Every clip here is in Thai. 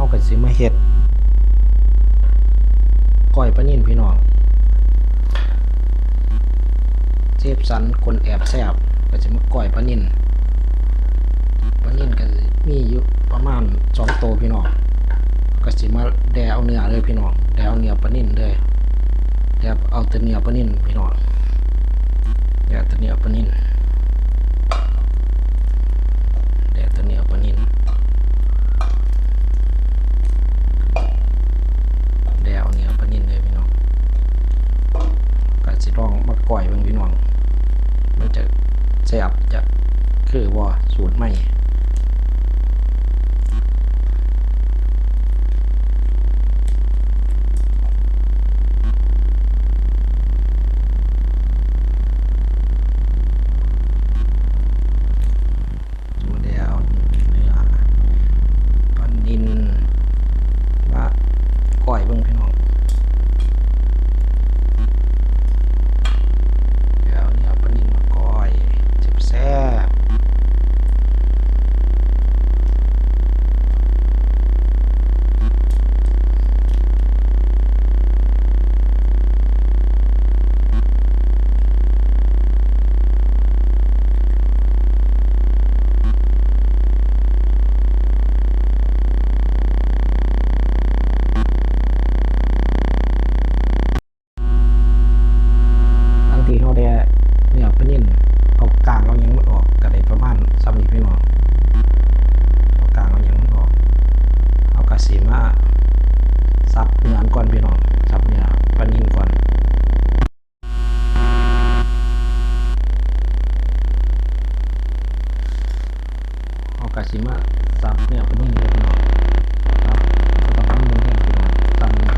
าก็สิมาเฮ็ดก้อยปลานิ่นพี่น้องเชฟสันคนแอบแซ่บก็จะมาก้อยปลานิ่นก็มีอยู่ประมาณ2 ตัวพี่น้องก็สิมาแดเอาเนื้อเลยพี่น้องแดเอาเนื้อปลานิ่นเลยแดเอาแต่เนื้อปลานิ่นพี่น้องแดแต่เนื้อปลานิ่นแดแต่เนื้อปลานิ่นแดเอาเนื้อปลานิ่นเลยพี่น้องก็สิลองมาก้อยเบิ่งพี่น้องมันจะแซ่บจะคือว่าสูตรใหม่ก้อยเบิ่งพี่น้องเดี๋ยวนี่เอาปลานิ่นมาก้อยแซ่บบางทีเขาได้เนื้อปลานิ่นเอากลางเอายังมันออกก็ได้ประมาณซ้ำนี้พี่น้องเอากลางเอายังมันออกเอากระสีมาซับเนื้อก่อนพี่น้องซับเนื้อปลานิ่นก่อนเอากระสีมาซับเนื้อปลานิ่นเลยพี่น้องครับต้องทำมือให้พี่น้องซับเนื้อ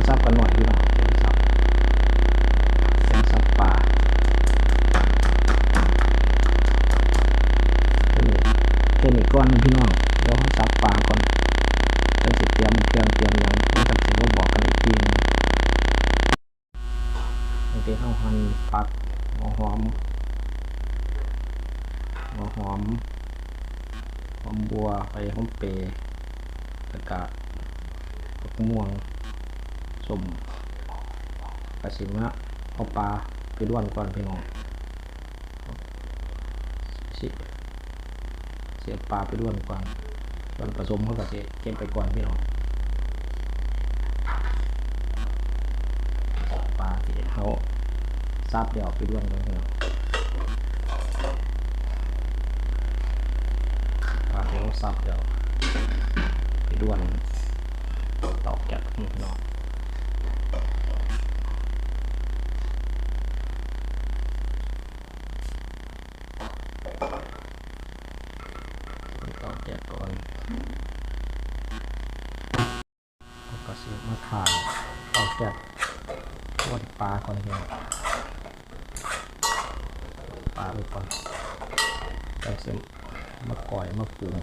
ซับกันหน่อยพี่น้องซับปลาแค่นี้ก่อนพี่น้องเดี๋ยวเขาซับปลาก่อนจะสิเตรียมเครื่องเตรียมยังไม่ต้องสิว่าบอกกันอีกทีนึงบางทีเขาหั่นผักหัวหอมบัวไปหอมเปรย์แล้วก็ผักม่วงสมกระสิมะเอาปลาไปล้วนก่อนพี่น้องเสียปลาไปล้วนก่อนส่วนผสมเขาก็จะเก็บไปก่อนพี่น้องปลาที่เขาซับเดี๋ยวไปล้วนก่อนพี่น้องปลาที่เขาซับเดี๋ยวไปล้วนตอกแกะพี่น้องแกะก่อนแล้วก็ซื้อมาถ่ายเอาแกะทอดปลาก่อนเนี่ยปลาไปก่อนแล้วเสร็จมาก่อยมาปรุง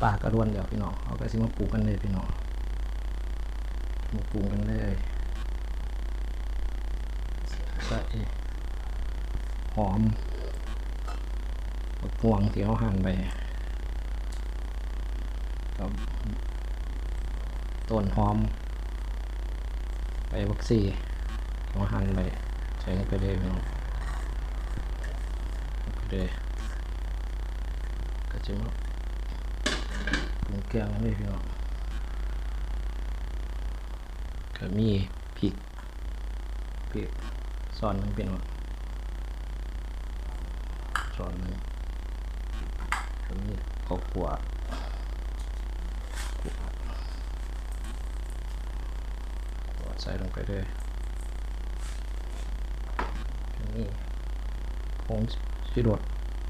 ปลากระดวนเดี๋ยวพี่น้องเอาก็สิมาปลูกกันเลยพี่น้องมาปลูกกันเลยใส่หอมมะม่วงที่เขาหั่นไป กับต้นหอมไปบักซี่หัวหั่นไปใส่ลงไปเลยพี่น้องไปเลยก็จะมาปรุงเครื่องนี่พี่น้องก็มีพริกซอนนึงพี่น้องซอนนึงก็มีข้าวคั่วใส่ลงไปเลยนี่ผงชูรส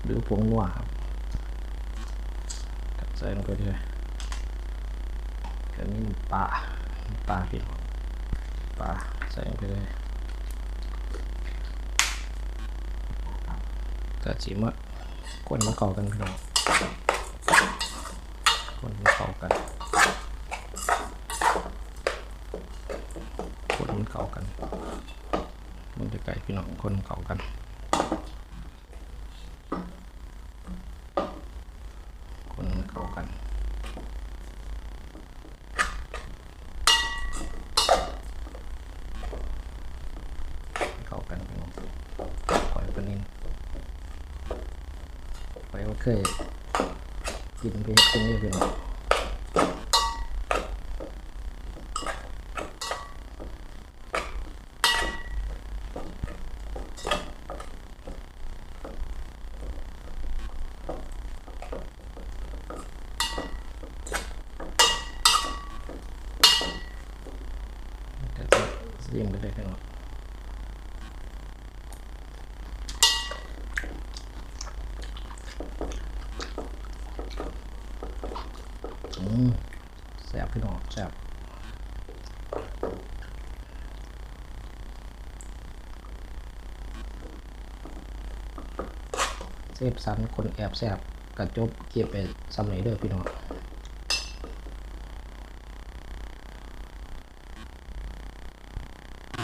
หรือผงนัวครับใส่ลงไปเลยก็มีปลาพี่น้องปลาใส่ลงไปเลยก็จิมะคนมาเข้ากันพี่น้องคนมาเข้ากันมันจะไก่พี่น้องคนเข้ากันคนเข้ากันพี่น้องปล่อยปนินไปว่าเคยกินไปกินนี่พี่น้องยิ้มไปเลยพี่น้องแซ่บพี่น้องแซ่บเซฟสันคนแอบแซ่บกระจบเก็บไปซ้ำไหนเด้อพี่น้อง